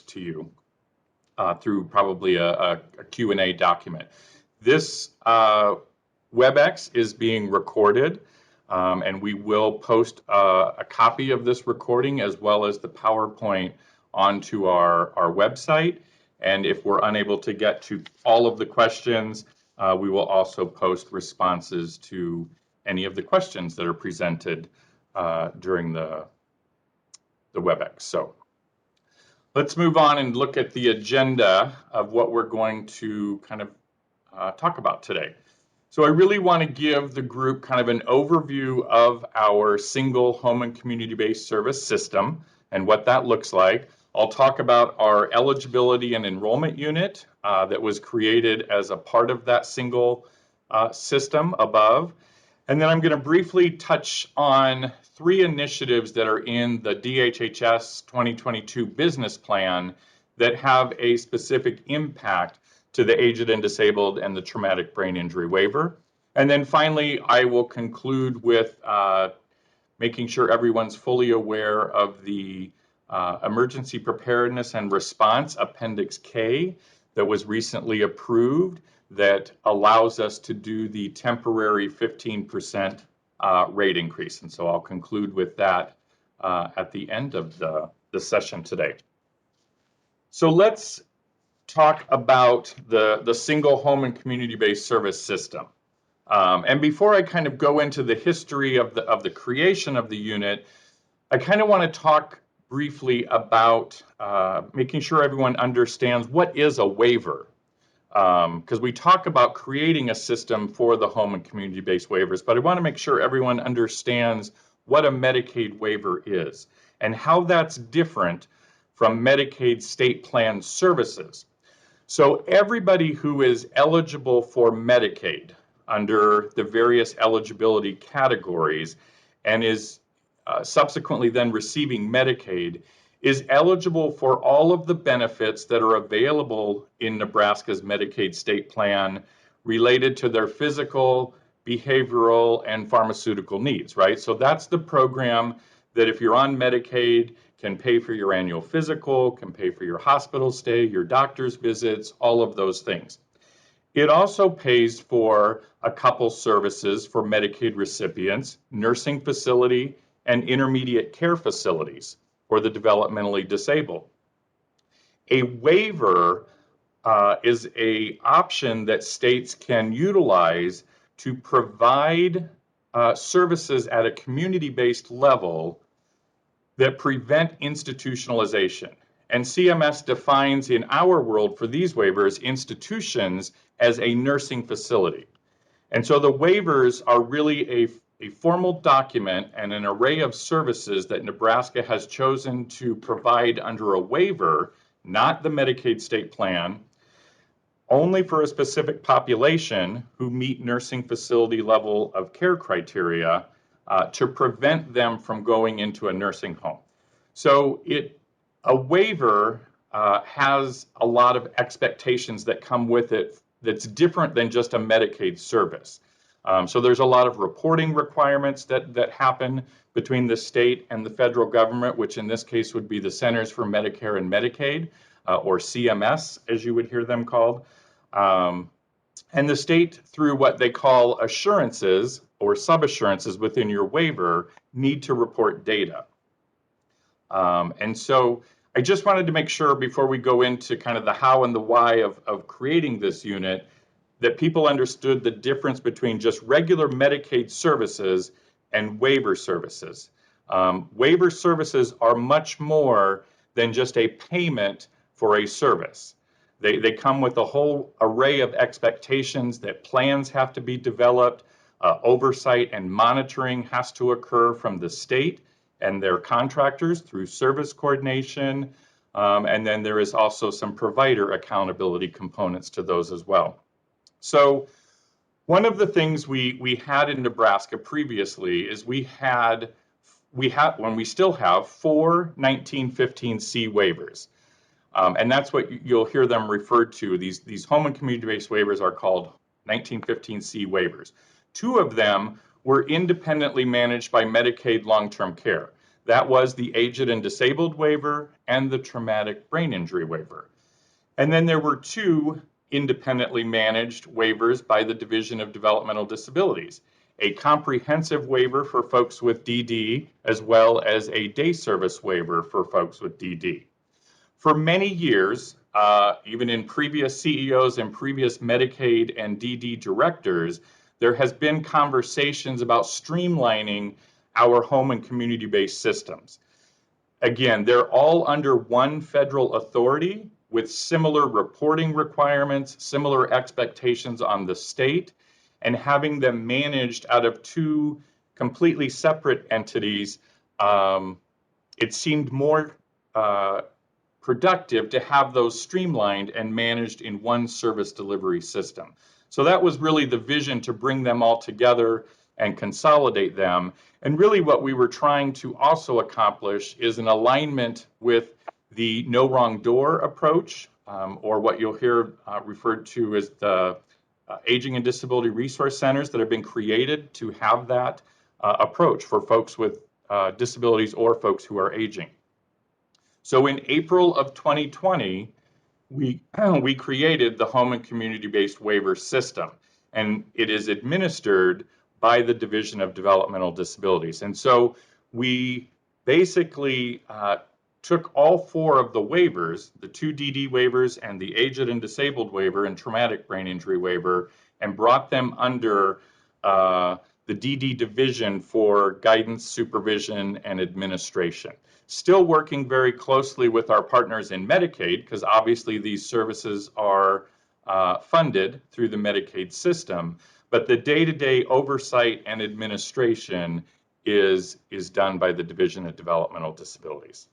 to you through probably a Q&A document. This WebEx is being recorded, and we will post a copy of this recording as well as the PowerPoint onto our website. And if we're unable to get to all of the questions, we will also post responses to any of the questions that are presented during the WebEx. So let's move on and look at the agenda of what we're going to kind of talk about today. So I really want to give the group kind of an overview of our single home and community-based service system and what that looks like. I'll talk about our eligibility and enrollment unit that was created as a part of that single system above. And then I'm going to briefly touch on 3 initiatives that are in the DHHS 2022 business plan that have a specific impact to the aged and disabled and the traumatic brain injury waiver. And then finally, I will conclude with making sure everyone's fully aware of the Emergency Preparedness and Response Appendix K that was recently approved that allows us to do the temporary 15% rate increase. And so I'll conclude with that at the end of the session today. So let's talk about the single home and community-based service system. And before I kind of go into the history of the creation of the unit, I kind of want to talk briefly about making sure everyone understands what is a waiver. Because we talk about creating a system for the home and community-based waivers, but I want to make sure everyone understands what a Medicaid waiver is and how that's different from Medicaid state plan services. So everybody who is eligible for Medicaid under the various eligibility categories and is subsequently then receiving Medicaid is eligible for all of the benefits that are available in Nebraska's Medicaid state plan related to their physical, behavioral, and pharmaceutical needs, right? So that's the program that if you're on Medicaid can pay for your annual physical, can pay for your hospital stay, your doctor's visits, all of those things. It also pays for a couple services for Medicaid recipients, nursing facility and intermediate care facilities for the developmentally disabled. A waiver is an option that states can utilize to provide services at a community-based level that prevent institutionalization. And CMS defines in our world for these waivers institutions as a nursing facility. And so the waivers are really a formal document and an array of services that Nebraska has chosen to provide under a waiver, not the Medicaid state plan, only for a specific population who meet nursing facility level of care criteria to prevent them from going into a nursing home. So a waiver has a lot of expectations that come with it that's different than just a Medicaid service. So there's a lot of reporting requirements that happen between the state and the federal government, which in this case would be the Centers for Medicare and Medicaid, or CMS, as you would hear them called. And the state, through what they call assurances or sub-assurances within your waiver, need to report data. And so I just wanted to make sure before we go into kind of the how and the why of creating this unit, that people understood the difference between just regular Medicaid services and waiver services. Waiver services are much more than just a payment for a service. They come with a whole array of expectations that plans have to be developed, oversight and monitoring has to occur from the state and their contractors through service coordination, and then there is also some provider accountability components to those as well. So one of the things we had in Nebraska previously is we had, when we still have, 4 1915C waivers. And that's what you'll hear them referred to. These home and community-based waivers are called 1915C waivers. 2 of them were independently managed by Medicaid long-term care. That was the aged and disabled waiver and the traumatic brain injury waiver. And then there were two independently managed waivers by the Division of Developmental Disabilities, a comprehensive waiver for folks with DD, as well as a day service waiver for folks with DD. For many years, even in previous CEOs and previous Medicaid and DD directors, there has been conversations about streamlining our home and community-based systems. Again, they're all under one federal authority with similar reporting requirements, similar expectations on the state, and having them managed out of two completely separate entities, it seemed more productive to have those streamlined and managed in one service delivery system. So that was really the vision, to bring them all together and consolidate them. And really what we were trying to also accomplish is an alignment with the no wrong door approach, or what you'll hear referred to as the Aging and Disability Resource Centers that have been created to have that approach for folks with disabilities or folks who are aging. So in April of 2020, we created the Home and Community-Based Waiver System, and it is administered by the Division of Developmental Disabilities. And so we basically took all four of the waivers, the two DD waivers and the aged and disabled waiver and traumatic brain injury waiver, and brought them under the DD division for guidance, supervision, and administration. Still working very closely with our partners in Medicaid, because obviously these services are funded through the Medicaid system, but the day-to-day oversight and administration is done by the Division of Developmental Disabilities.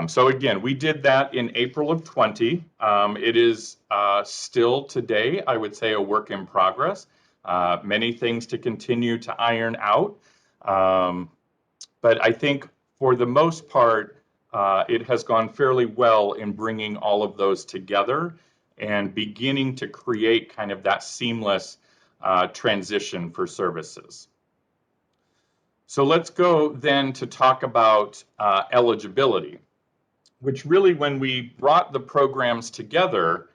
So again, we did that in April of 20. It is still today, I would say, a work in progress. Many things to continue to iron out. But I think for the most part, it has gone fairly well in bringing all of those together and beginning to create kind of that seamless transition for services. So let's go then to talk about eligibility, which really, when we brought the programs together,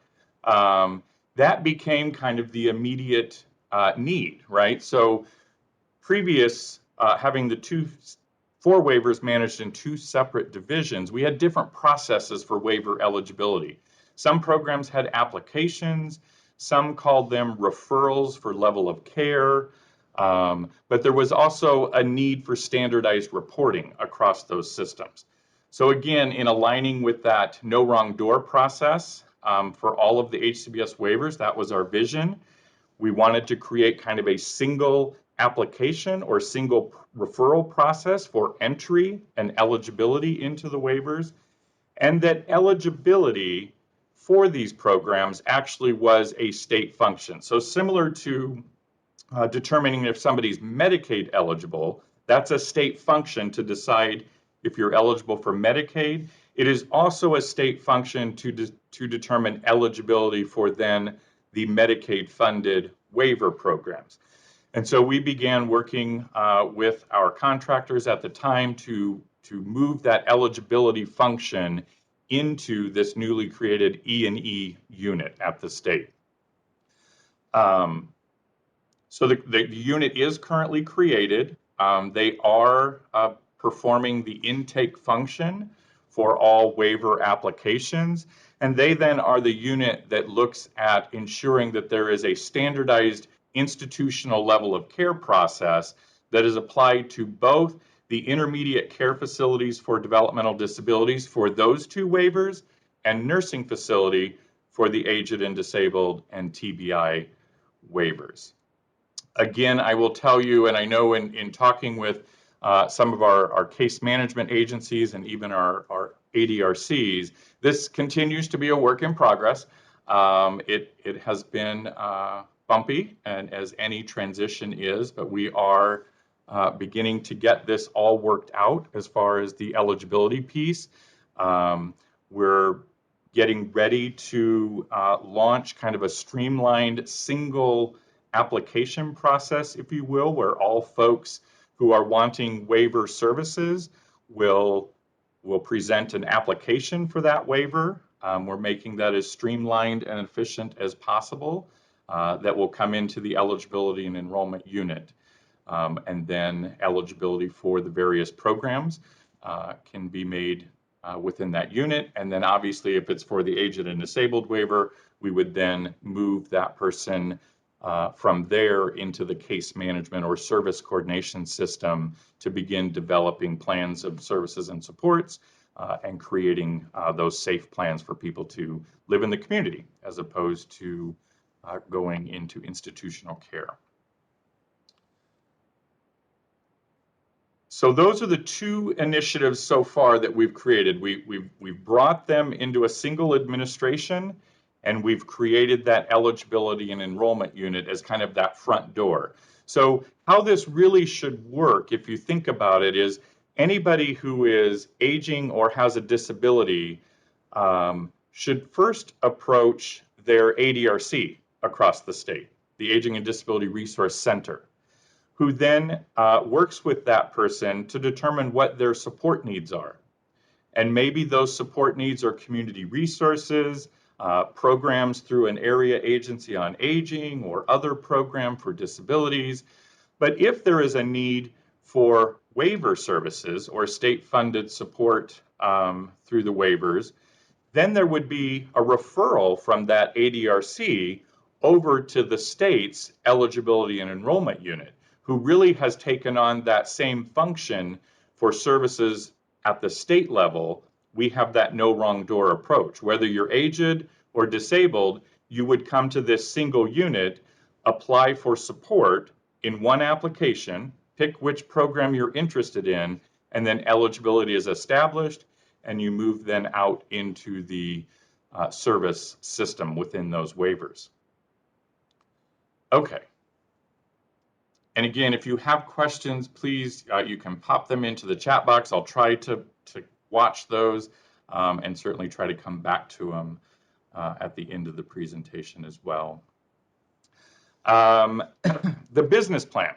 that became kind of the immediate need, right? So previous, having the four waivers managed in two separate divisions, we had different processes for waiver eligibility. Some programs had applications, some called them referrals for level of care, but there was also a need for standardized reporting across those systems. So again, in aligning with that no wrong door process for all of the HCBS waivers, that was our vision. We wanted to create kind of a single application or single referral process for entry and eligibility into the waivers, and that eligibility for these programs actually was a state function. So similar to determining if somebody's Medicaid eligible, that's a state function to decide if you're eligible for Medicaid. It is also a state function to determine eligibility for then the Medicaid funded waiver programs. And so we began working with our contractors at the time to move that eligibility function into this newly created E&E unit at the state. So the unit is currently created. They are performing the intake function for all waiver applications, and they then are the unit that looks at ensuring that there is a standardized institutional level of care process that is applied to both the intermediate care facilities for developmental disabilities for those two waivers and nursing facility for the aged and disabled and TBI waivers. Again, I will tell you, and I know in talking with some of our case management agencies and even our ADRCs, this continues to be a work in progress. It has been bumpy, and as any transition is, but we are beginning to get this all worked out as far as the eligibility piece. We're getting ready to launch kind of a streamlined single application process, if you will, where all folks who are wanting waiver services will present an application for that waiver. We're making that as streamlined and efficient as possible. That will come into the eligibility and enrollment unit. And then eligibility for the various programs can be made within that unit. And then obviously if it's for the aged and disabled waiver, we would then move that person from there into the case management or service coordination system to begin developing plans of services and supports and creating those safe plans for people to live in the community as opposed to going into institutional care. So those are the two initiatives so far that we've created. We've brought them into a single administration, and we've created that eligibility and enrollment unit as kind of that front door. So how this really should work, if you think about it, is anybody who is aging or has a disability should first approach their ADRC across the state, the Aging and Disability Resource Center, who then works with that person to determine what their support needs are. And maybe those support needs are community resources, programs through an area agency on aging or other program for disabilities. But if there is a need for waiver services or state-funded support through the waivers, then there would be a referral from that ADRC over to the state's eligibility and enrollment unit, who really has taken on that same function for services at the state level. We have that no wrong door approach. Whether you're aged or disabled, you would come to this single unit, apply for support in one application, pick which program you're interested in, and then eligibility is established, and you move then out into the service system within those waivers. Okay. And again, if you have questions, please, you can pop them into the chat box. I'll try to watch those and certainly try to come back to them at the end of the presentation as well. The business plan.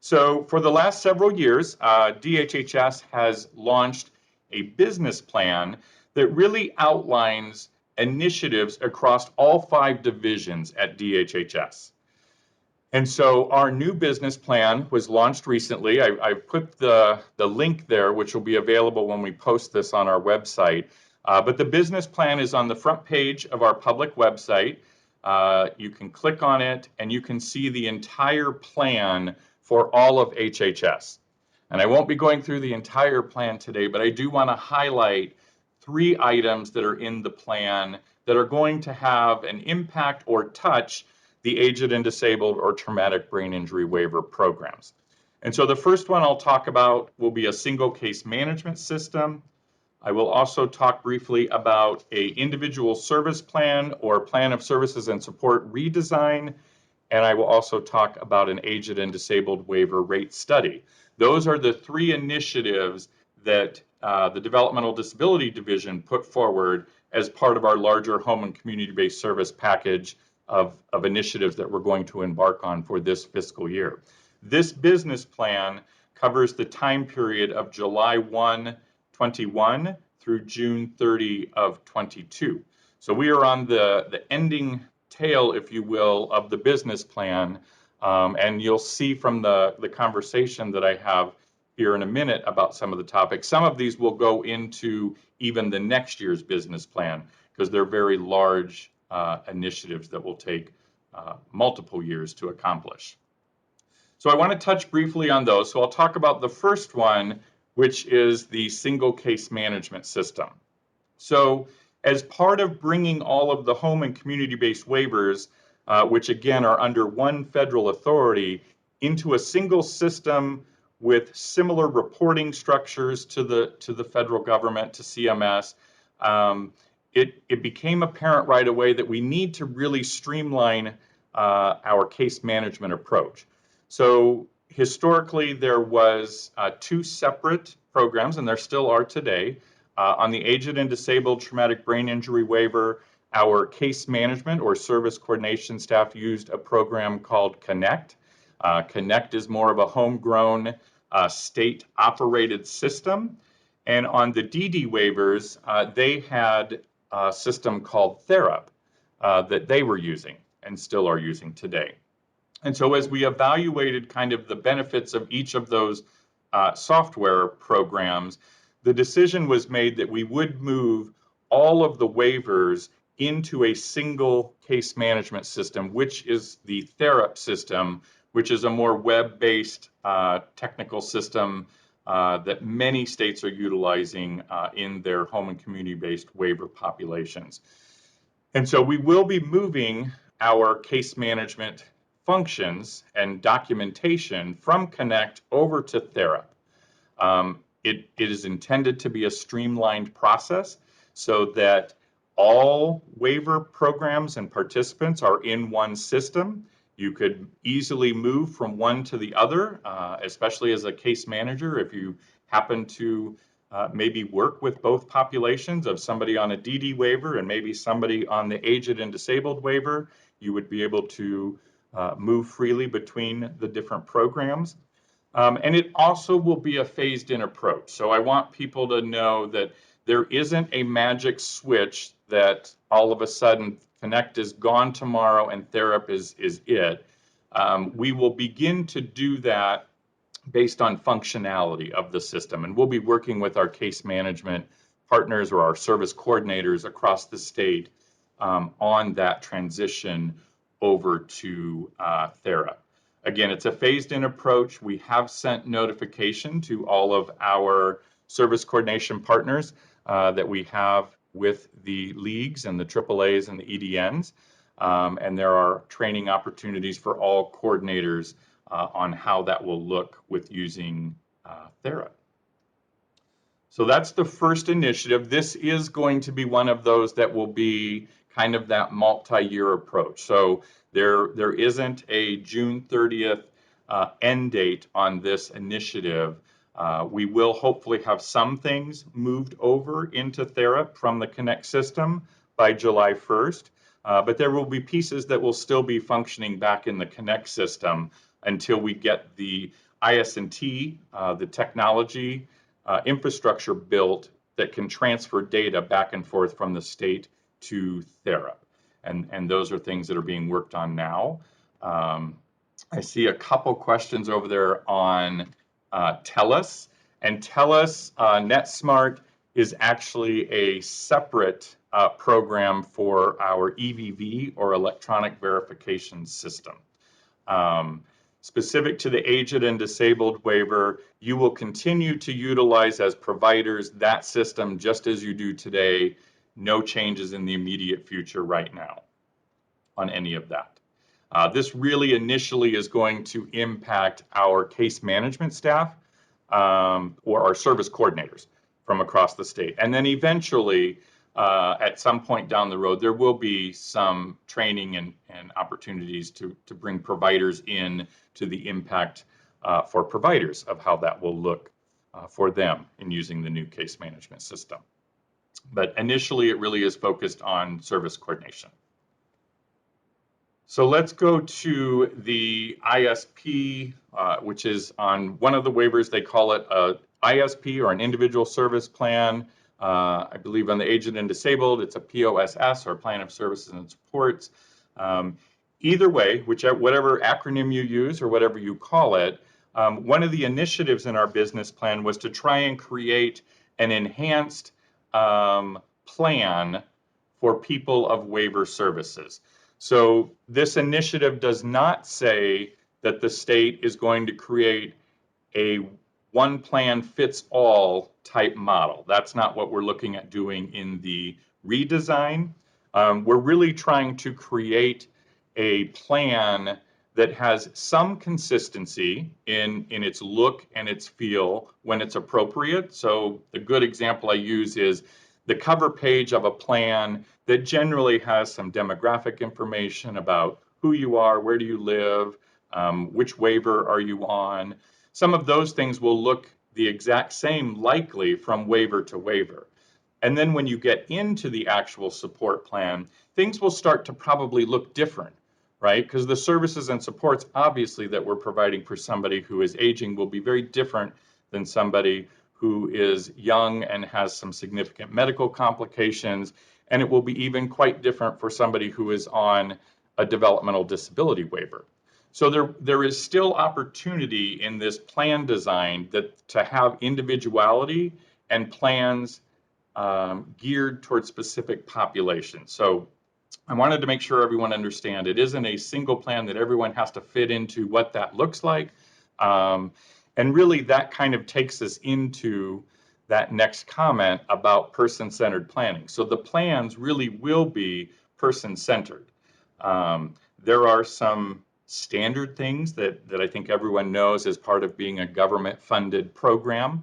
So for the last several years, DHHS has launched a business plan that really outlines initiatives across all 5 divisions at DHHS. And so our new business plan was launched recently. I've put the link there, which will be available when we post this on our website. But the business plan is on the front page of our public website. You can click on it and you can see the entire plan for all of HHS. And I won't be going through the entire plan today, but I do want to highlight 3 items that are in the plan that are going to have an impact or touch the aged and disabled or traumatic brain injury waiver programs. And so the first one I'll talk about will be a single case management system. I will also talk briefly about an individual service plan or plan of services and support redesign. And I will also talk about an aged and disabled waiver rate study. Those are the 3 initiatives that the Developmental Disability Division put forward as part of our larger home and community-based service package of initiatives that we're going to embark on for this fiscal year. This business plan covers the time period of July 1, 21 through June 30 of 22. So we are on the ending tail, if you will, of the business plan. And you'll see from the conversation that I have here in a minute about some of the topics. Some of these will go into even the next year's business plan because they're very large initiatives that will take multiple years to accomplish. So I want to touch briefly on those. So I'll talk about the first one, which is the single case management system. So as part of bringing all of the home and community-based waivers, which again are under one federal authority, into a single system with similar reporting structures to the federal government, to CMS, it became apparent right away that we need to really streamline our case management approach. So historically, there was 2 separate programs, and there still are today. On the aged and disabled traumatic brain injury waiver, our case management or service coordination staff used a program called Connect. Connect is more of a homegrown state-operated system. And on the DD waivers, they had a system called TheraP that they were using and still are using today. And so as we evaluated kind of the benefits of each of those software programs, the decision was made that we would move all of the waivers into a single case management system, which is the TheraP system, which is a more web-based technical system that many states are utilizing in their home and community-based waiver populations. And so we will be moving our case management functions and documentation from Connect over to TheraP. It is intended to be a streamlined process so that all waiver programs and participants are in one system. You could easily move from one to the other, especially as a case manager. If you happen to maybe work with both populations of somebody on a DD waiver and maybe somebody on the aged and disabled waiver, you would be able to move freely between the different programs. And it also will be a phased-in approach. So I want people to know that there isn't a magic switch that all of a sudden Connect is gone tomorrow and TheraP is it. We will begin to do that based on functionality of the system. And we'll be working with our case management partners or our service coordinators across the state on that transition over to TheraP. Again, it's a phased-in approach. We have sent notification to all of our service coordination partners that we have with the leagues and the AAAs and the EDNs. And there are training opportunities for all coordinators on how that will look with using TheraP. So that's the first initiative. This is going to be one of those that will be kind of that multi-year approach. So there isn't a June 30th end date on this initiative. We will hopefully have some things moved over into TheraP from the Connect system by July 1st, but there will be pieces that will still be functioning back in the Connect system until we get the IS&T, the technology infrastructure built that can transfer data back and forth from the state to TheraP. And those are things that are being worked on now. I see a couple questions over there on TELUS. And TELUS NetSmart is actually a separate program for our EVV or electronic verification system. Specific to the aged and disabled waiver, you will continue to utilize as providers that system just as you do today. No changes in the immediate future right now on any of that. This really initially is going to impact our case management staff or our service coordinators from across the state. And then eventually, at some point down the road, there will be some training and opportunities to bring providers in to the impact for providers of how that will look for them in using the new case management system. But initially, it really is focused on service coordination. So let's go to the ISP, which is on one of the waivers. They call it a ISP or an individual service plan. I believe on the aged and disabled, it's a POSS or plan of services and supports. Either way, whatever acronym you use or whatever you call it, one of the initiatives in our business plan was to try and create an enhanced plan for people of waiver services. So this initiative does not say that the state is going to create a one plan fits all type model. That's not what we're looking at doing in the redesign. We're really trying to create a plan that has some consistency in its look and its feel when it's appropriate. So the good example I use is the cover page of a plan that generally has some demographic information about who you are, where do you live, which waiver are you on. Some of those things will look the exact same likely from waiver to waiver. And then when you get into the actual support plan, things will start to probably look different right? Because the services and supports, obviously, that we're providing for somebody who is aging will be very different than somebody who is young and has some significant medical complications. And it will be even quite different for somebody who is on a developmental disability waiver. So there is still opportunity in this plan design to have individuality and plans geared towards specific populations. So I wanted to make sure everyone understand it isn't a single plan that everyone has to fit into what that looks like. And really that kind of takes us into that next comment about person-centered planning. So the plans really will be person-centered. There are some standard things that I think everyone knows as part of being a government-funded program,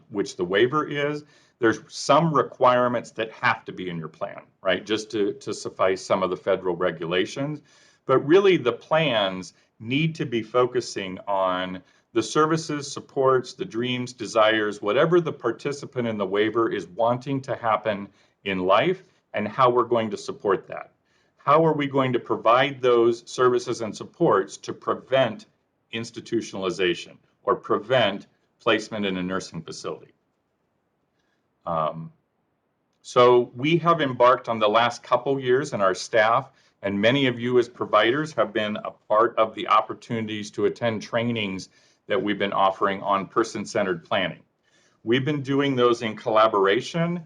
which the waiver is. There's some requirements that have to be in your plan, right? Just to suffice some of the federal regulations. But really the plans need to be focusing on the services, supports, the dreams, desires, whatever the participant in the waiver is wanting to happen in life and how we're going to support that. How are we going to provide those services and supports to prevent institutionalization or prevent placement in a nursing facility? So we have embarked on the last couple years, and our staff and many of you as providers have been a part of the opportunities to attend trainings that we've been offering on person-centered planning. We've been doing those in collaboration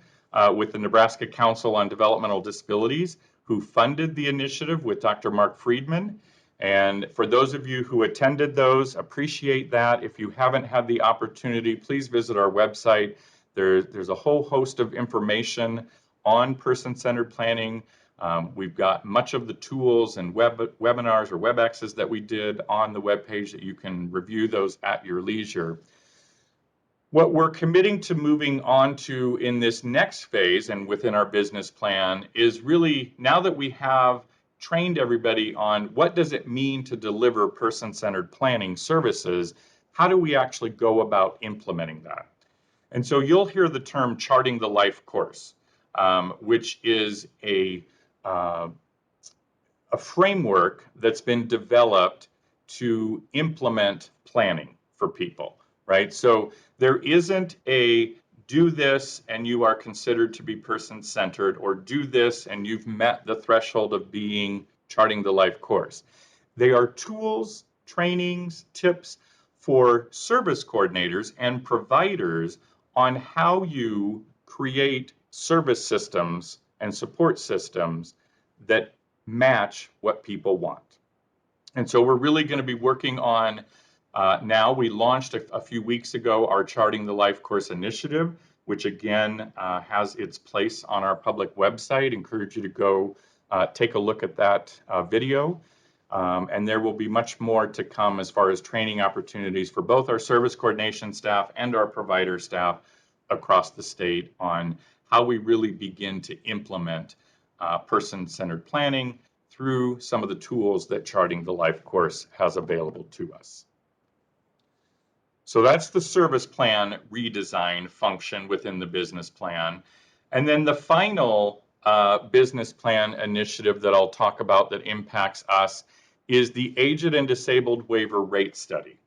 with the Nebraska Council on Developmental Disabilities, who funded the initiative with Dr. Mark Friedman. And for those of you who attended those, appreciate that. If you haven't had the opportunity, please visit our website. There's a whole host of information on person-centered planning. We've got much of the tools and webinars or WebExes that we did on the webpage that you can review those at your leisure. What we're committing to moving on to in this next phase and within our business plan is really, now that we have trained everybody on what does it mean to deliver person-centered planning services, how do we actually go about implementing that? And so you'll hear the term charting the life course, which is a framework that's been developed to implement planning for people, right? So there isn't a do this and you are considered to be person-centered, or do this and you've met the threshold of being charting the life course. They are tools, trainings, tips for service coordinators and providers on how you create service systems and support systems that match what people want. And so we're really going to be working on now. We launched a few weeks ago our Charting the Life Course initiative, which again has its place on our public website. Encourage you to go take a look at that video. And there will be much more to come as far as training opportunities for both our service coordination staff and our provider staff across the state on how we really begin to implement person-centered planning through some of the tools that Charting the Life course has available to us. So that's the service plan redesign function within the business plan. And then the final business plan initiative that I'll talk about that impacts us is the Aged and Disabled Waiver Rate Study.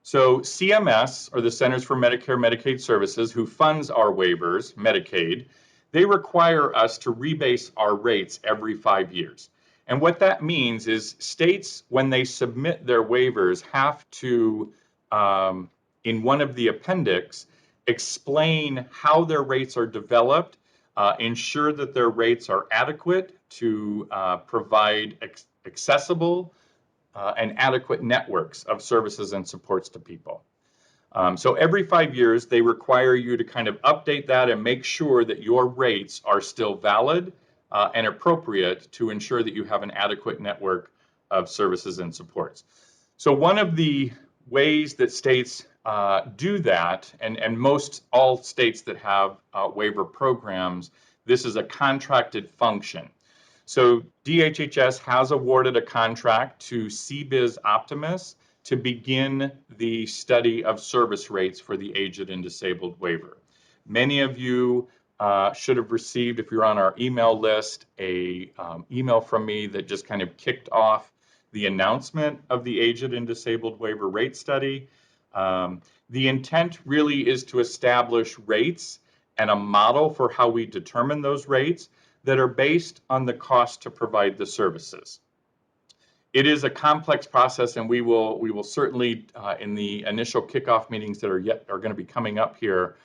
So CMS, or the Centers for Medicare and Medicaid Services, who funds our waivers, Medicaid, they require us to rebase our rates every 5 years. And what that means is states, when they submit their waivers, have to, in one of the appendix, explain how their rates are developed, ensure that their rates are adequate to provide accessible and adequate networks of services and supports to people. So every 5 years, they require you to kind of update that and make sure that your rates are still valid and appropriate to ensure that you have an adequate network of services and supports. So one of the ways that states do that, and most all states that have waiver programs, this is a contracted function. So DHHS has awarded a contract to CBiz Optimus to begin the study of service rates for the aged and disabled waiver. Many of you should have received, if you're on our email list, a email from me that just kind of kicked off the announcement of the Aged and Disabled Waiver Rate Study. The intent really is to establish rates and a model for how we determine those rates that are based on the cost to provide the services. It is a complex process, and we will certainly in the initial kickoff meetings that are going to be coming up here,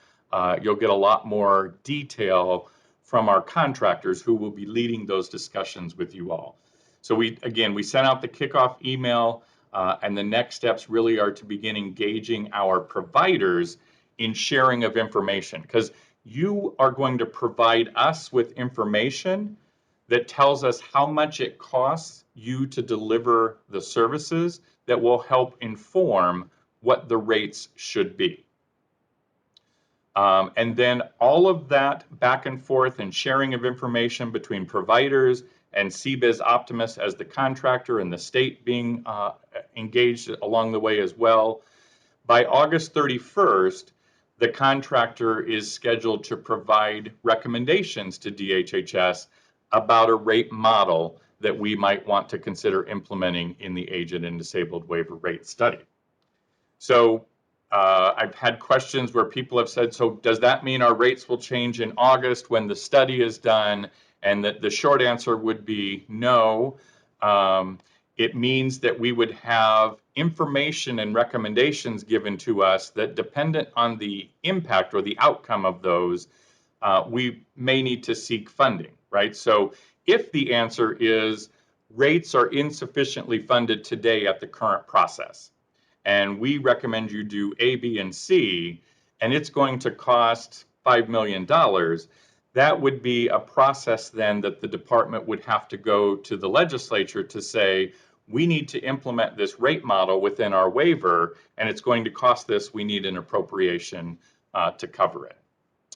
you'll get a lot more detail from our contractors who will be leading those discussions with you all. So we sent out the kickoff email, and the next steps really are to begin engaging our providers in sharing of information, because you are going to provide us with information that tells us how much it costs you to deliver the services that will help inform what the rates should be. And then all of that back and forth and sharing of information between providers and CBIZ Optimus as the contractor and the state being engaged along the way as well. By August 31st, the contractor is scheduled to provide recommendations to DHHS about a rate model that we might want to consider implementing in the Aged and Disabled Waiver Rate Study. So I've had questions where people have said, so does that mean our rates will change in August when the study is done? And the short answer would be no. It means that we would have information and recommendations given to us that, dependent on the impact or the outcome of those, we may need to seek funding, right? So if the answer is rates are insufficiently funded today at the current process, and we recommend you do A, B, and C, and it's going to cost $5 million, that would be a process then that the department would have to go to the legislature to say, we need to implement this rate model within our waiver, and it's going to cost this. We need an appropriation to cover it.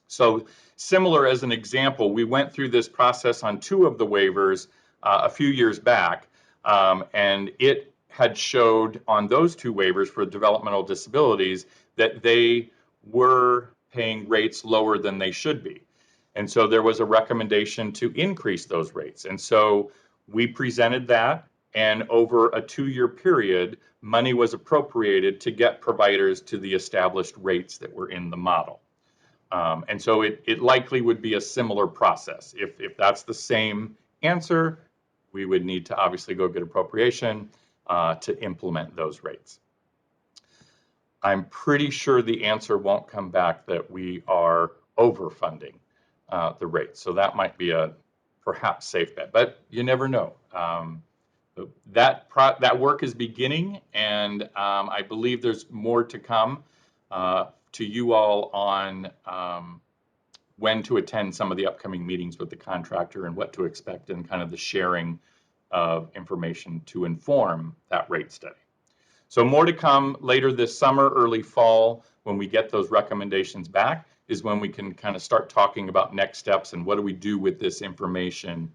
So similar, as an example, we went through this process on 2 of the waivers a few years back, and it had showed on those 2 waivers for developmental disabilities that they were paying rates lower than they should be. And so there was a recommendation to increase those rates. And so we presented that, and over a 2-year period, money was appropriated to get providers to the established rates that were in the model. And so it likely would be a similar process. If that's the same answer, we would need to obviously go get appropriation to implement those rates. I'm pretty sure the answer won't come back that we are overfunding the rates. So that might be a perhaps safe bet, but you never know. That work is beginning, and I believe there's more to come to you all on when to attend some of the upcoming meetings with the contractor and what to expect, and kind of the sharing of information to inform that rate study. So more to come later this summer, early fall, when we get those recommendations back, is when we can kind of start talking about next steps and what do we do with this information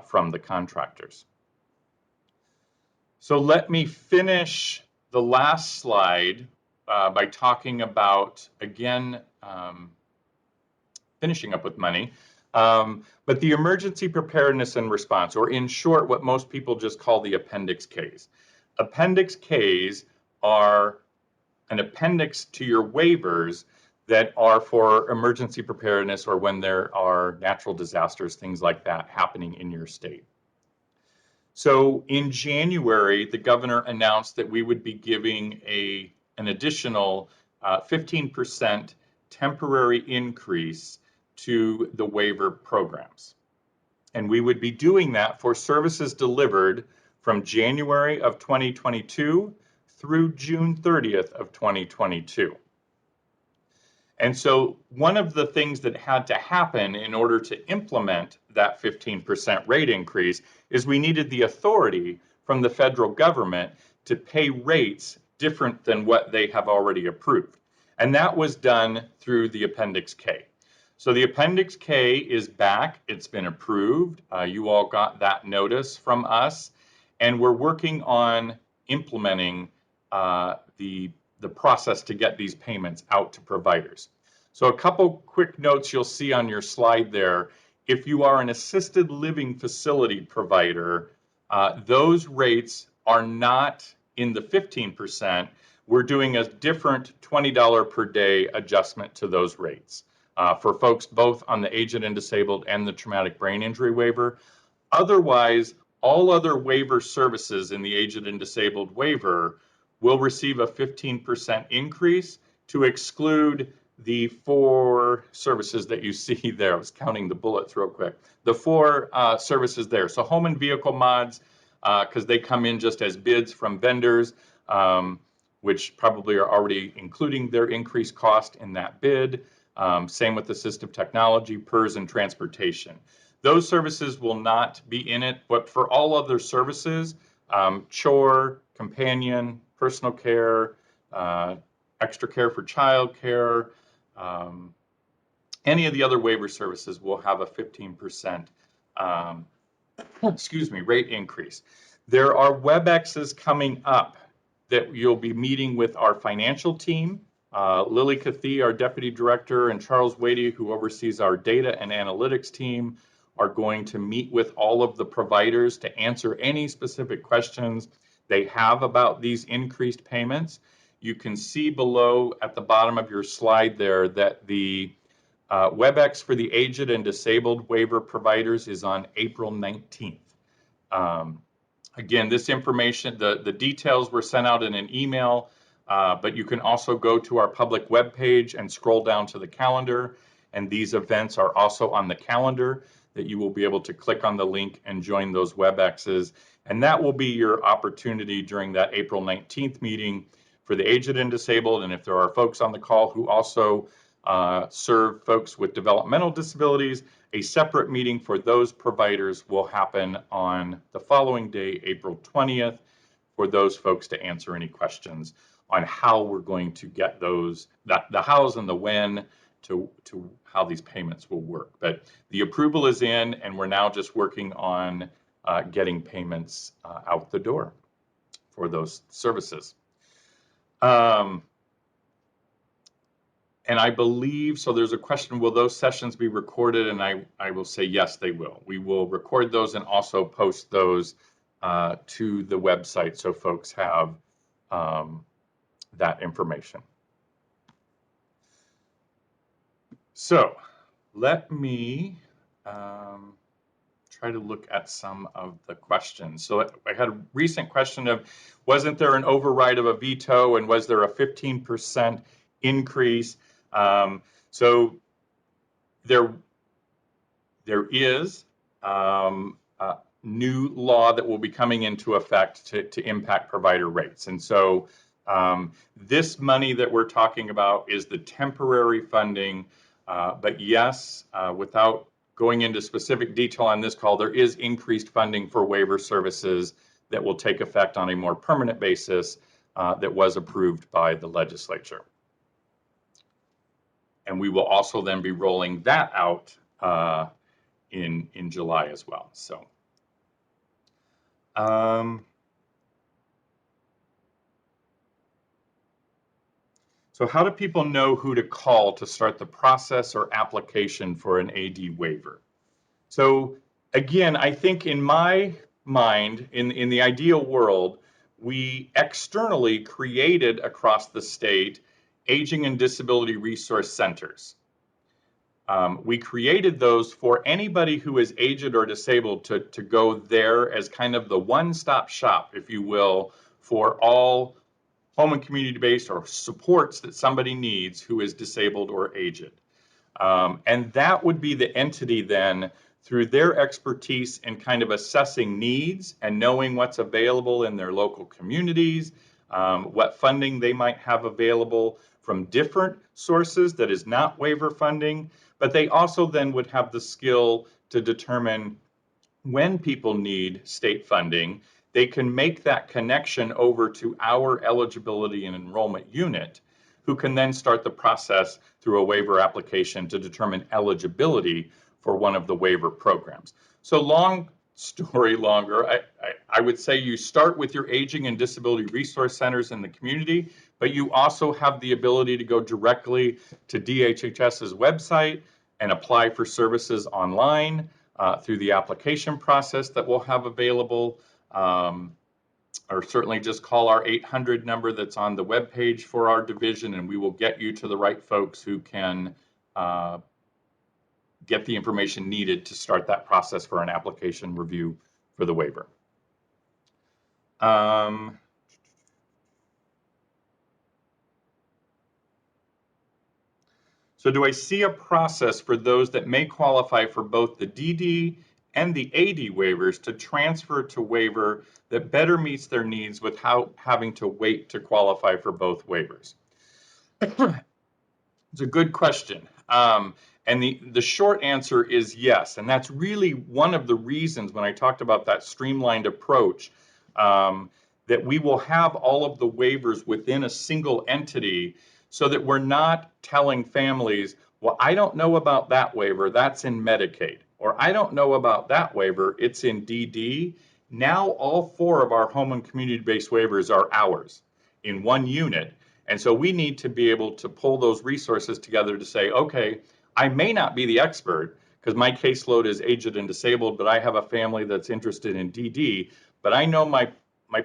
from the contractors. So let me finish the last slide by talking about, again, finishing up with money, but the emergency preparedness and response, or in short, what most people just call the Appendix Ks. Appendix Ks are an appendix to your waivers that are for emergency preparedness, or when there are natural disasters, things like that happening in your state. So in January, the governor announced that we would be giving an additional 15% temporary increase to the waiver programs. And we would be doing that for services delivered from January of 2022 through June 30th of 2022. And so one of the things that had to happen in order to implement that 15% rate increase is we needed the authority from the federal government to pay rates different than what they have already approved. And that was done through the Appendix K. So the Appendix K is back. It's been approved. You all got that notice from us. And we're working on implementing the process to get these payments out to providers. So a couple quick notes you'll see on your slide there. If you are an assisted living facility provider, those rates are not in the 15%. We're doing a different $20 per day adjustment to those rates for folks both on the aged and disabled and the traumatic brain injury waiver. Otherwise, all other waiver services in the aged and disabled waiver will receive a 15% increase to exclude the 4 services that you see there. I was counting the bullets real quick. The 4 services there. So home and vehicle mods, because they come in just as bids from vendors, which probably are already including their increased cost in that bid. Same with assistive technology, PERS, and transportation. Those services will not be in it, but for all other services, chore, companion, personal care, extra care for child care, any of the other waiver services will have a 15% rate increase. There are WebExes coming up that you'll be meeting with our financial team. Lily Cathy, our deputy director, and Charles Wadey, who oversees our data and analytics team, are going to meet with all of the providers to answer any specific questions they have about these increased payments. You can see below at the bottom of your slide there that the WebEx for the aged and disabled waiver providers is on April 19th. Again, this information, the details were sent out in an email, but you can also go to our public webpage and scroll down to the calendar, and these events are also on the calendar that you will be able to click on the link and join those WebExes. And that will be your opportunity during that April 19th meeting for the aged and disabled. And if there are folks on the call who also serve folks with developmental disabilities, a separate meeting for those providers will happen on the following day, April 20th, for those folks to answer any questions on how we're going to get those, the hows and the when to how these payments will work. But the approval is in, and we're now just working on getting payments out the door for those services. And I believe, so there's a question, will those sessions be recorded? And I will say, yes, they will. We will record those and also post those to the website so folks have that information. So let me try to look at some of the questions. So I had a recent question of, wasn't there an override of a veto, and was there a 15% increase? So there is a new law that will be coming into effect to impact provider rates. And so this money that we're talking about is the temporary funding. But yes, without going into specific detail on this call, there is increased funding for waiver services that will take effect on a more permanent basis that was approved by the legislature. And we will also then be rolling that out in July as well. So, so how do people know who to call to start the process or application for an AD waiver? So again, I think in my mind, in the ideal world, we externally created across the state aging and disability resource centers. We created those for anybody who is aged or disabled to go there as kind of the one-stop shop, if you will, for all home and community-based or supports that somebody needs who is disabled or aged. And that would be the entity then, through their expertise in kind of assessing needs and knowing what's available in their local communities, what funding they might have available from different sources that is not waiver funding, but they also then would have the skill to determine when people need state funding. They can make that connection over to our eligibility and enrollment unit, who can then start the process through a waiver application to determine eligibility for one of the waiver programs. So long story longer, I would say you start with your aging and disability resource centers in the community, but you also have the ability to go directly to DHHS's website and apply for services online through the application process that we'll have available. Or certainly just call our 800 number that's on the webpage for our division, and we will get you to the right folks who can get the information needed to start that process for an application review for the waiver. So do I see a process for those that may qualify for both the DD and the AD waivers to transfer to waiver that better meets their needs without having to wait to qualify for both waivers? It's a good question. And the short answer is yes. And that's really one of the reasons when I talked about that streamlined approach, that we will have all of the waivers within a single entity so that we're not telling families, well, I don't know about that waiver, that's in Medicaid. Or I don't know about that waiver, it's in DD. Now all 4 of our home and community-based waivers are ours in one unit. And so we need to be able to pull those resources together to say, okay, I may not be the expert because my caseload is aged and disabled, but I have a family that's interested in DD, but I know my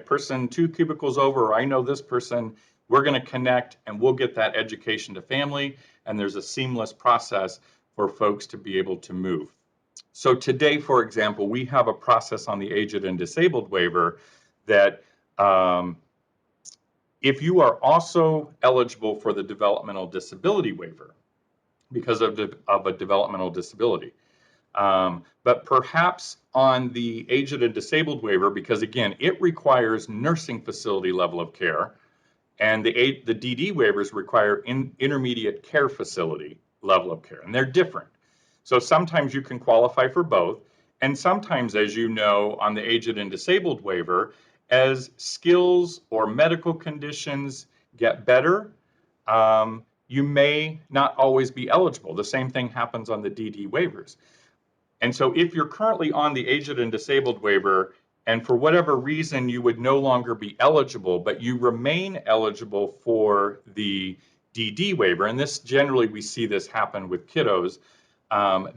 person 2 cubicles over, or I know this person, we're going to connect and we'll get that education to family, and there's a seamless process for folks to be able to move. So today, for example, we have a process on the aged and disabled waiver that if you are also eligible for the developmental disability waiver because of a developmental disability, but perhaps on the aged and disabled waiver, because again, it requires nursing facility level of care, and the DD waivers require intermediate care facility level of care, and they're different. So sometimes you can qualify for both, and sometimes, as you know, on the aged and disabled waiver, as skills or medical conditions get better, you may not always be eligible. The same thing happens on the DD waivers. And so if you're currently on the aged and disabled waiver, and for whatever reason you would no longer be eligible, but you remain eligible for the DD waiver, and this generally we see this happen with kiddos,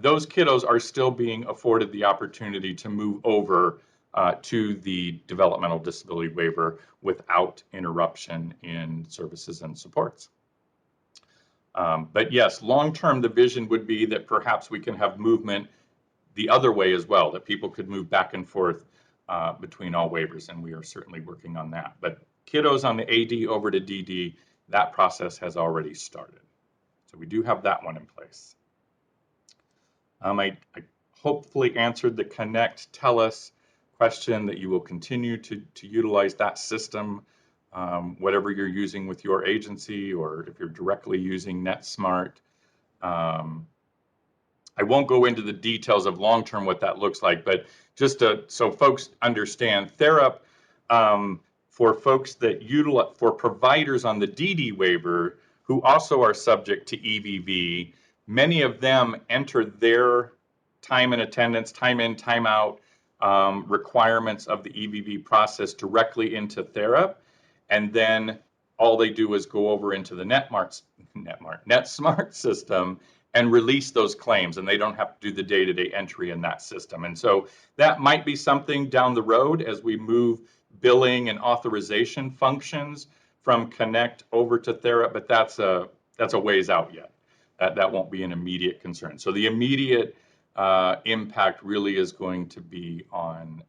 those kiddos are still being afforded the opportunity to move over to the developmental disability waiver without interruption in services and supports. But yes, long-term, the vision would be that perhaps we can have movement the other way as well, that people could move back and forth between all waivers, and we are certainly working on that. But kiddos on the AD over to DD, that process has already started. So we do have that one in place. I hopefully answered the connect, tell us question, that you will continue to utilize that system, whatever you're using with your agency, or if you're directly using NetSmart. I won't go into the details of long-term what that looks like, but just so folks understand, TheraP, for folks that utilize, for providers on the DD waiver who also are subject to EVV, many of them enter their time and attendance, time in, time out requirements of the EVV process directly into TheraP, and then all they do is go over into the NetSmart system and release those claims, and they don't have to do the day-to-day entry in that system. And so that might be something down the road as we move billing and authorization functions from Connect over to TheraP, but that's a ways out yet. That won't be an immediate concern. So the immediate impact really is going to be on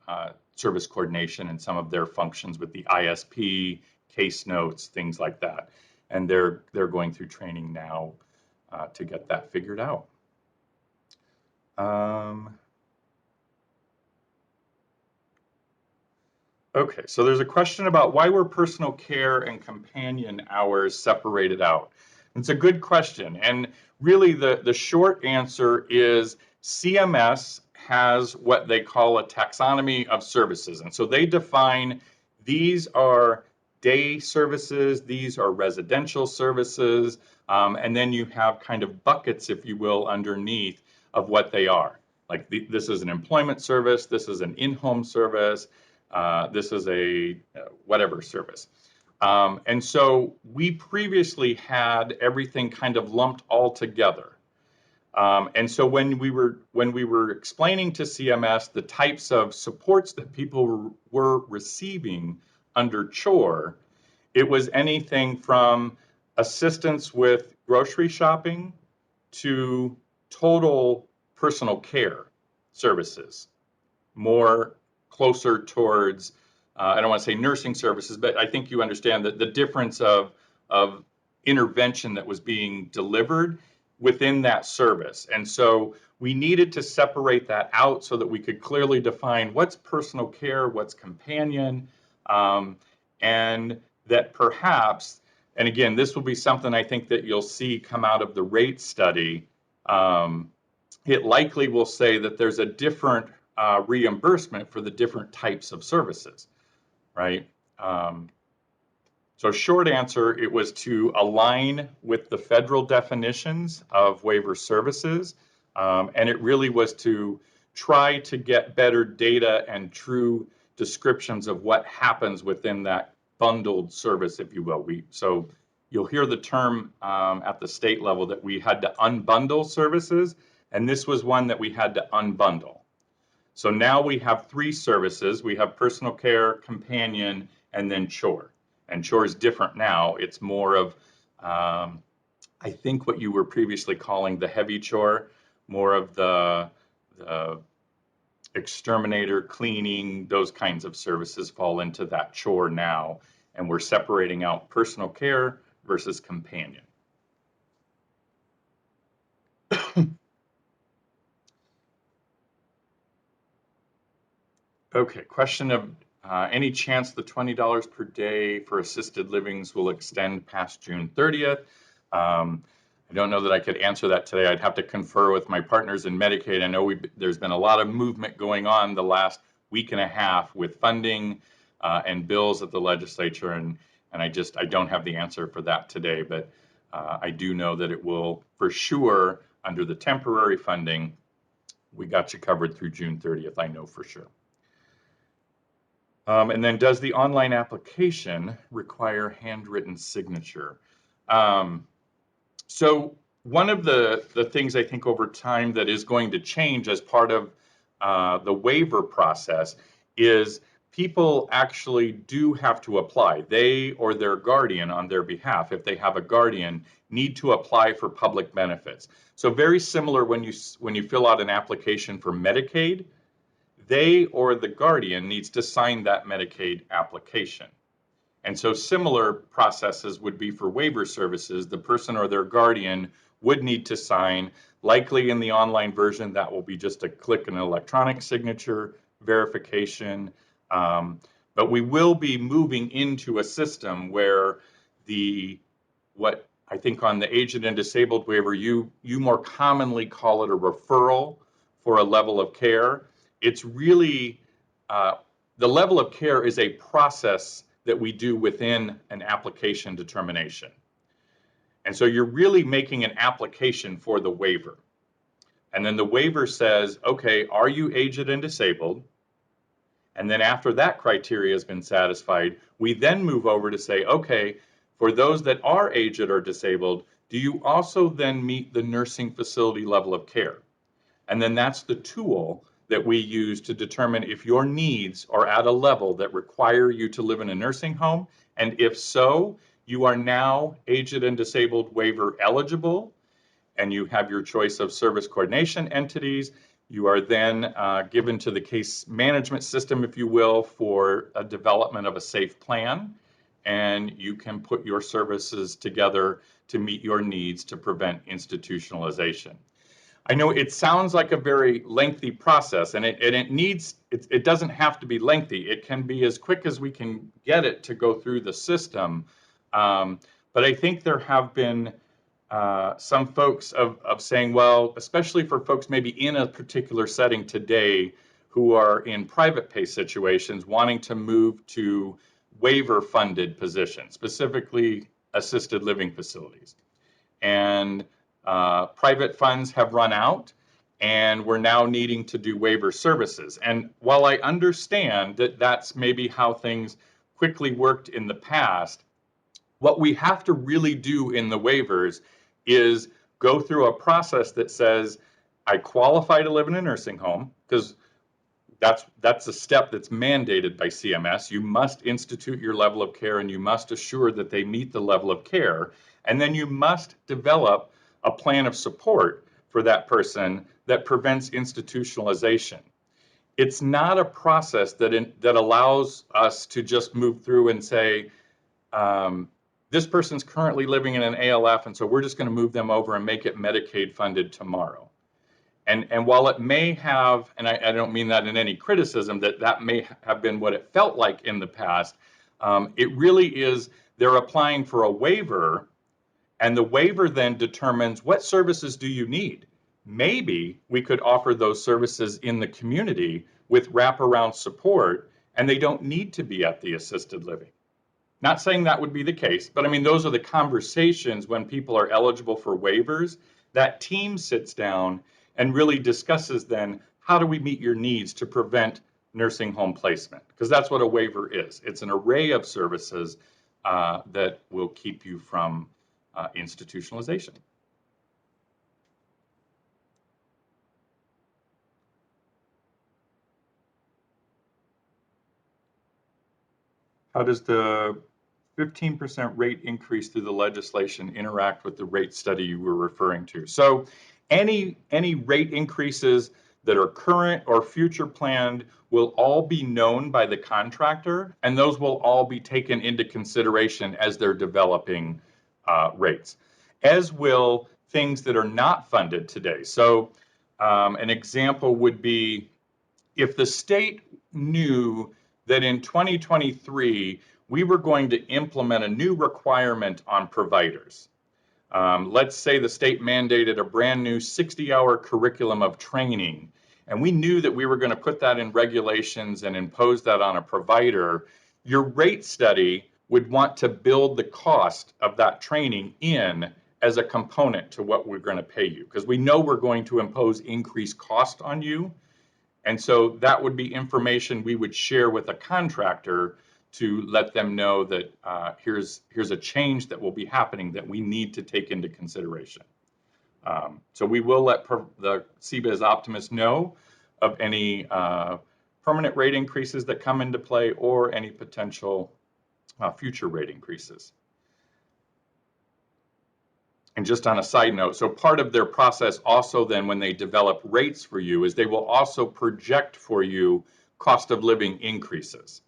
service coordination and some of their functions with the ISP, case notes, things like that. And they're going through training now to get that figured out. Okay, so there's a question about why were personal care and companion hours separated out? It's a good question, and really the short answer is CMS has what they call a taxonomy of services, and so they define these are day services, these are residential services, and then you have kind of buckets, if you will, underneath of what they are. like this is an employment service, this is an in-home service, this is a whatever service. And so we previously had everything kind of lumped all together. And so when we were explaining to CMS the types of supports that people were receiving under CHORE, it was anything from assistance with grocery shopping to total personal care services, more closer towards, I don't want to say nursing services, but I think you understand that the difference of intervention that was being delivered within that service. And so we needed to separate that out so that we could clearly define what's personal care, what's companion, and that perhaps, and again, this will be something I think that you'll see come out of the rate study. It likely will say that there's a different reimbursement for the different types of services, right? So short answer, it was to align with the federal definitions of waiver services, and it really was to try to get better data and true descriptions of what happens within that bundled service, if you will. So you'll hear the term at the state level that we had to unbundle services, and this was one that we had to unbundle. So now we have 3 services. We have personal care, companion, and then CHORE. And CHORE is different now. It's more of, I think, what you were previously calling the heavy chore, more of the exterminator, cleaning, those kinds of services fall into that chore now. And we're separating out personal care versus companion. Okay, question of any chance the $20 per day for assisted livings will extend past June 30th? I don't know that I could answer that today. I'd have to confer with my partners in Medicaid. I know there's been a lot of movement going on the last week and a half with funding and bills at the legislature, and I don't have the answer for that today, but I do know that it will for sure, under the temporary funding, we got you covered through June 30th, I know for sure. And then, does the online application require handwritten signature? So one of the things I think over time that is going to change as part of the waiver process is people actually do have to apply. They or their guardian on their behalf, if they have a guardian, need to apply for public benefits. So very similar when you fill out an application for Medicaid, they or the guardian needs to sign that Medicaid application. And so similar processes would be for waiver services. The person or their guardian would need to sign, likely in the online version, that will be just a click an electronic signature verification. But we will be moving into a system where what I think on the aged and disabled waiver, you more commonly call it a referral for a level of care. It's really, the level of care is a process that we do within an application determination. And so you're really making an application for the waiver. And then the waiver says, okay, are you aged and disabled? And then after that criteria has been satisfied, we then move over to say, okay, for those that are aged or disabled, do you also then meet the nursing facility level of care? And then that's the tool that we use to determine if your needs are at a level that require you to live in a nursing home. And if so, you are now aged and disabled waiver eligible, and you have your choice of service coordination entities. You are then given to the case management system, if you will, for a development of a safe plan. And you can put your services together to meet your needs to prevent institutionalization. I know it sounds like a very lengthy process, and it doesn't have to be lengthy. It can be as quick as we can get it to go through the system. But I think there have been some folks of saying, well, especially for folks maybe in a particular setting today who are in private pay situations wanting to move to waiver funded positions, specifically assisted living facilities. And private funds have run out, and we're now needing to do waiver services. And while I understand that that's maybe how things quickly worked in the past, what we have to really do in the waivers is go through a process that says, I qualify to live in a nursing home, because that's a step that's mandated by CMS. You must institute your level of care and you must assure that they meet the level of care. And then you must develop a plan of support for that person that prevents institutionalization. It's not a process that allows us to just move through and say, this person's currently living in an ALF, and so we're just going to move them over and make it Medicaid funded tomorrow. And while it may have, and I don't mean that in any criticism, that may have been what it felt like in the past, it really is, they're applying for a waiver, and the waiver then determines what services do you need. Maybe we could offer those services in the community with wraparound support, and they don't need to be at the assisted living. Not saying that would be the case, but I mean, those are the conversations when people are eligible for waivers. That team sits down and really discusses then, how do we meet your needs to prevent nursing home placement? Because that's what a waiver is. It's an array of services that will keep you from institutionalization. How does the 15% rate increase through the legislation interact with the rate study you were referring to? So any rate increases that are current or future planned will all be known by the contractor, and those will all be taken into consideration as they're developing rates, as will things that are not funded today. So an example would be if the state knew that in 2023 we were going to implement a new requirement on providers. Let's say the state mandated a brand new 60-hour curriculum of training, and we knew that we were going to put that in regulations and impose that on a provider. Your rate study would want to build the cost of that training in as a component to what we're going to pay you, because we know we're going to impose increased cost on you. And so that would be information we would share with a contractor to let them know that here's a change that will be happening that we need to take into consideration. So we will let the CBIZ Optimist know of any permanent rate increases that come into play or any potential future rate increases. And just on a side note, so part of their process also then when they develop rates for you is they will also project for you cost of living increases,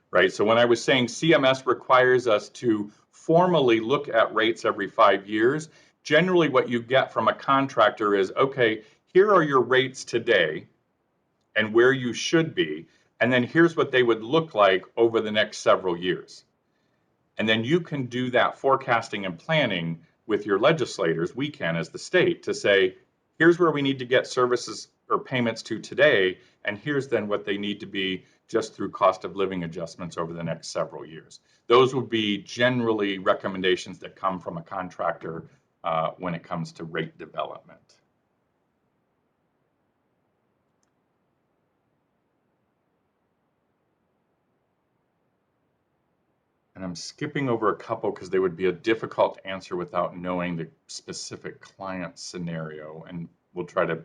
right? So when I was saying CMS requires us to formally look at rates every 5 years, generally what you get from a contractor is, okay, here are your rates today and where you should be, and then here's what they would look like over the next several years. And then you can do that forecasting and planning with your legislators, we can as the state, to say, here's where we need to get services or payments to today, and here's then what they need to be just through cost of living adjustments over the next several years. Those would be generally recommendations that come from a contractor when it comes to rate development. And I'm skipping over a couple because they would be a difficult answer without knowing the specific client scenario, and we'll try to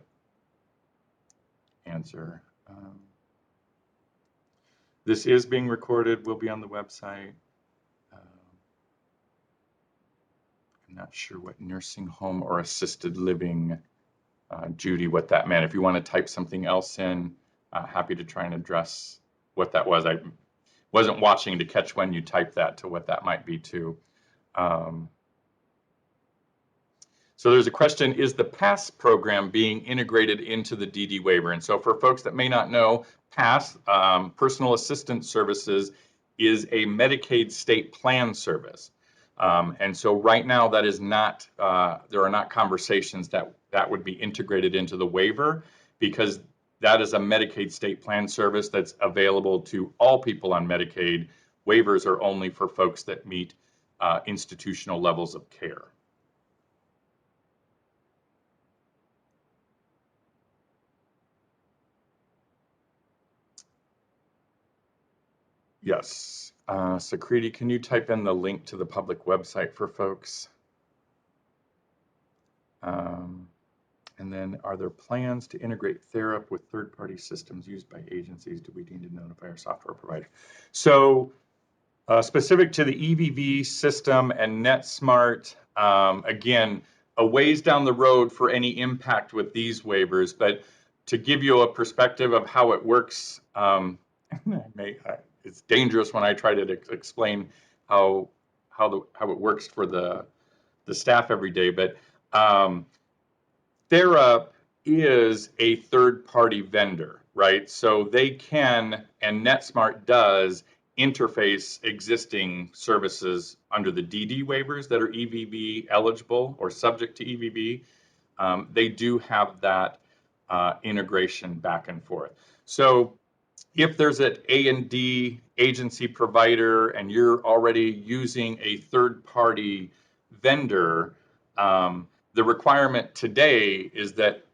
answer. This is being recorded, will be on the website. I'm not sure what nursing home or assisted living, Judy, what that meant. If you want to type something else in, happy to try and address what that was. I wasn't watching to catch when you typed that to what that might be too. So there's a question, is the PASS program being integrated into the DD waiver? And so for folks that may not know, PASS, Personal Assistance Services, is a Medicaid state plan service. And so right now that is not, there are not conversations that would be integrated into the waiver, because that is a Medicaid state plan service that's available to all people on Medicaid. Waivers are only for folks that meet institutional levels of care. Yes. Security, can you type in the link to the public website for folks? And then, are there plans to integrate TheraP with third-party systems used by agencies? Do we need to notify our software provider? So, specific to the EVV system and NetSmart, again, a ways down the road for any impact with these waivers, but to give you a perspective of how it works, it's dangerous when I try to explain how it works for the staff every day, but TheraP is a third-party vendor, right? So they can, and NetSmart does, interface existing services under the DD waivers that are EVV eligible or subject to EVV. They do have that integration back and forth. So if there's an A&D agency provider and you're already using a third-party vendor, the requirement today is that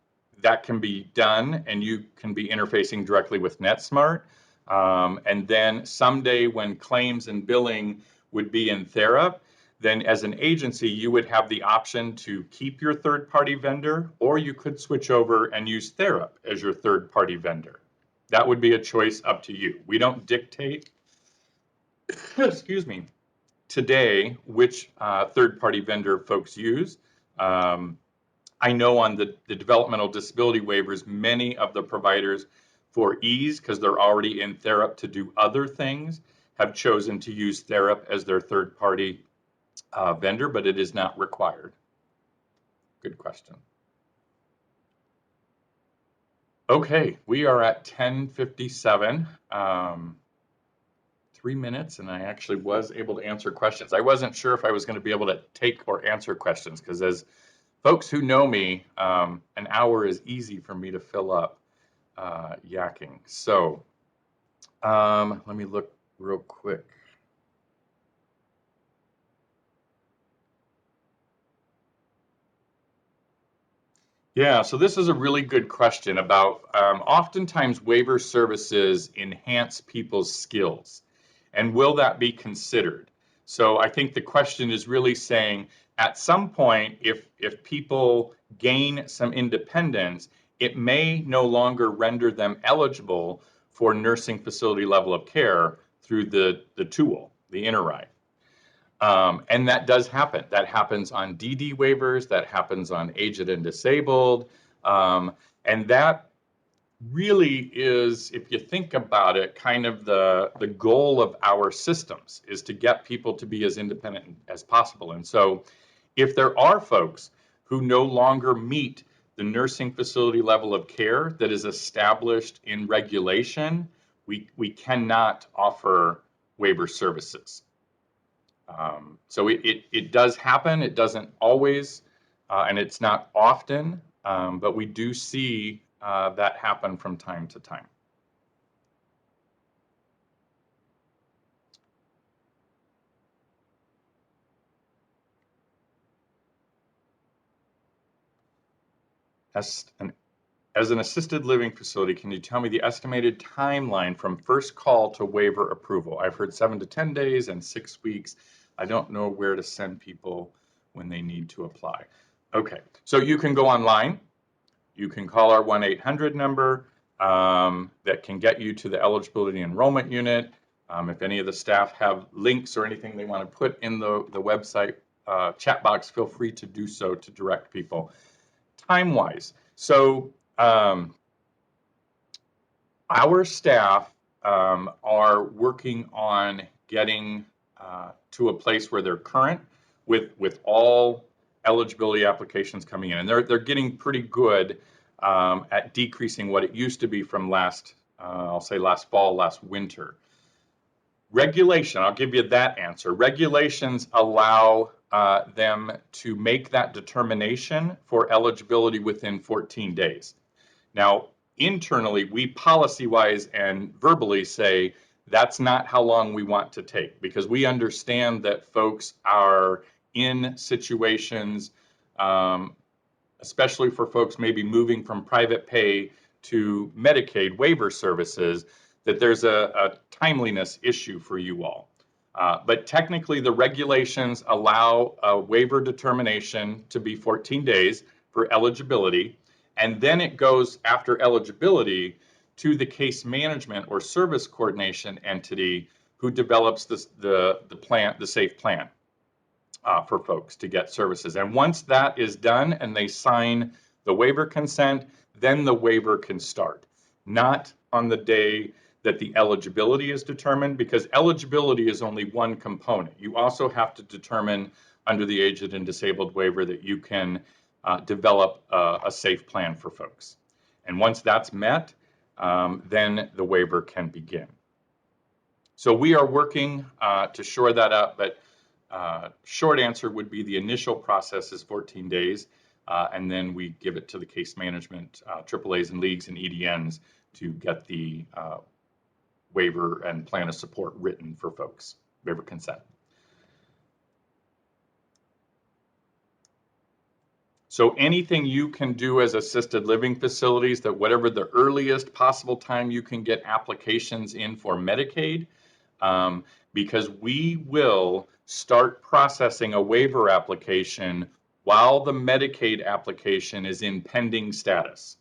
that can be done and you can be interfacing directly with NetSmart. And then someday when claims and billing would be in TheraP, then as an agency, you would have the option to keep your third-party vendor, or you could switch over and use TheraP as your third-party vendor. That would be a choice up to you. We don't dictate, excuse me, today which third-party vendor folks use. I know on the developmental disability waivers, many of the providers, for ease, because they're already in TheraP to do other things, have chosen to use TheraP as their third-party vendor, but it is not required. Good question. Okay, we are at 10:57. 3 minutes, and I actually was able to answer questions. I wasn't sure if I was going to be able to take or answer questions, because as folks who know me, an hour is easy for me to fill up yakking. So let me look real quick. Yeah, so this is a really good question about oftentimes waiver services enhance people's skills, and will that be considered? So I think the question is really saying at some point, if people gain some independence, it may no longer render them eligible for nursing facility level of care through the tool, the InterRide. And that does happen. That happens on DD waivers, that happens on aged and disabled. And that really is, if you think about it, kind of the goal of our systems is to get people to be as independent as possible. And so if there are folks who no longer meet the nursing facility level of care that is established in regulation, we cannot offer waiver services. So it does happen. It doesn't always, and it's not often, but we do see that happen from time to time. As an assisted living facility, can you tell me the estimated timeline from first call to waiver approval? I've heard 7 to 10 days and 6 weeks. I don't know where to send people when they need to apply. Okay, so you can go online. You can call our 1-800 number that can get you to the eligibility enrollment unit. If any of the staff have links or anything they want to put in the website chat box, feel free to do so to direct people. Time-wise, so our staff are working on getting to a place where they're current with all eligibility applications coming in, and they're getting pretty good at decreasing what it used to be from last, I'll say last fall, last winter. Regulation, I'll give you that answer. Regulations allow them to make that determination for eligibility within 14 days. Now, internally, we policy-wise and verbally say that's not how long we want to take, because we understand that folks are in situations, especially for folks maybe moving from private pay to Medicaid waiver services, that there's a timeliness issue for you all. But technically, the regulations allow a waiver determination to be 14 days for eligibility, and then it goes after eligibility to the case management or service coordination entity who develops the plan, the safe plan for folks to get services. And once that is done and they sign the waiver consent, then the waiver can start. Not on the day that the eligibility is determined, because eligibility is only one component. You also have to determine under the aged and disabled waiver that you can develop a safe plan for folks. And once that's met, then the waiver can begin. So we are working to shore that up, but short answer would be the initial process is 14 days, and then we give it to the case management, AAAs and leagues and EDNs to get the waiver and plan of support written for folks, waiver consent. So anything you can do as assisted living facilities, that whatever the earliest possible time you can get applications in for Medicaid, because we will start processing a waiver application while the Medicaid application is in pending status.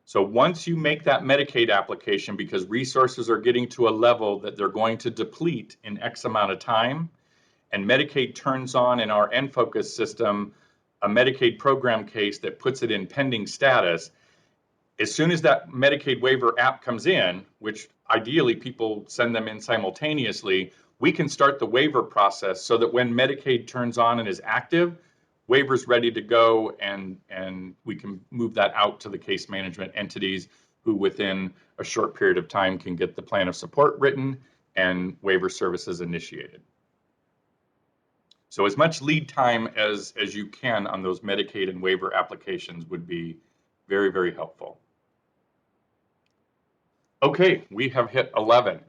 So once you make that Medicaid application, because resources are getting to a level that they're going to deplete in X amount of time, and Medicaid turns on in our NFocus system a Medicaid program case that puts it in pending status, as soon as that Medicaid waiver app comes in, which ideally people send them in simultaneously, we can start the waiver process so that when Medicaid turns on and is active, waiver's ready to go, and we can move that out to the case management entities who within a short period of time can get the plan of support written and waiver services initiated. So as much lead time as you can on those Medicaid and waiver applications would be very, very helpful. Okay, we have hit 11.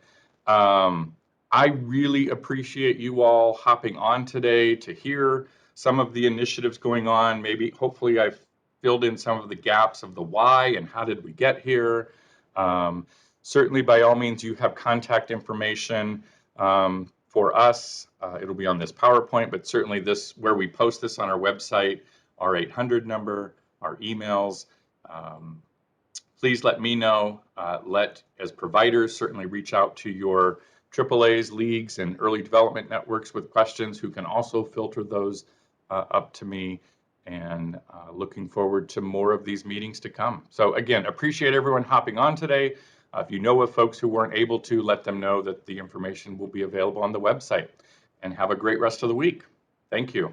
I really appreciate you all hopping on today to hear some of the initiatives going on. Maybe, hopefully, I've filled in some of the gaps of the why and how did we get here. Certainly, by all means, you have contact information for us. It'll be on this PowerPoint, but certainly this, where we post this on our website, our 800 number, our emails. Please let me know. As providers, certainly reach out to your AAAs, leagues, and early development networks with questions, who can also filter those up to me. And looking forward to more of these meetings to come. So again, appreciate everyone hopping on today. If you know of folks who weren't able to, let them know that the information will be available on the website. And have a great rest of the week. Thank you.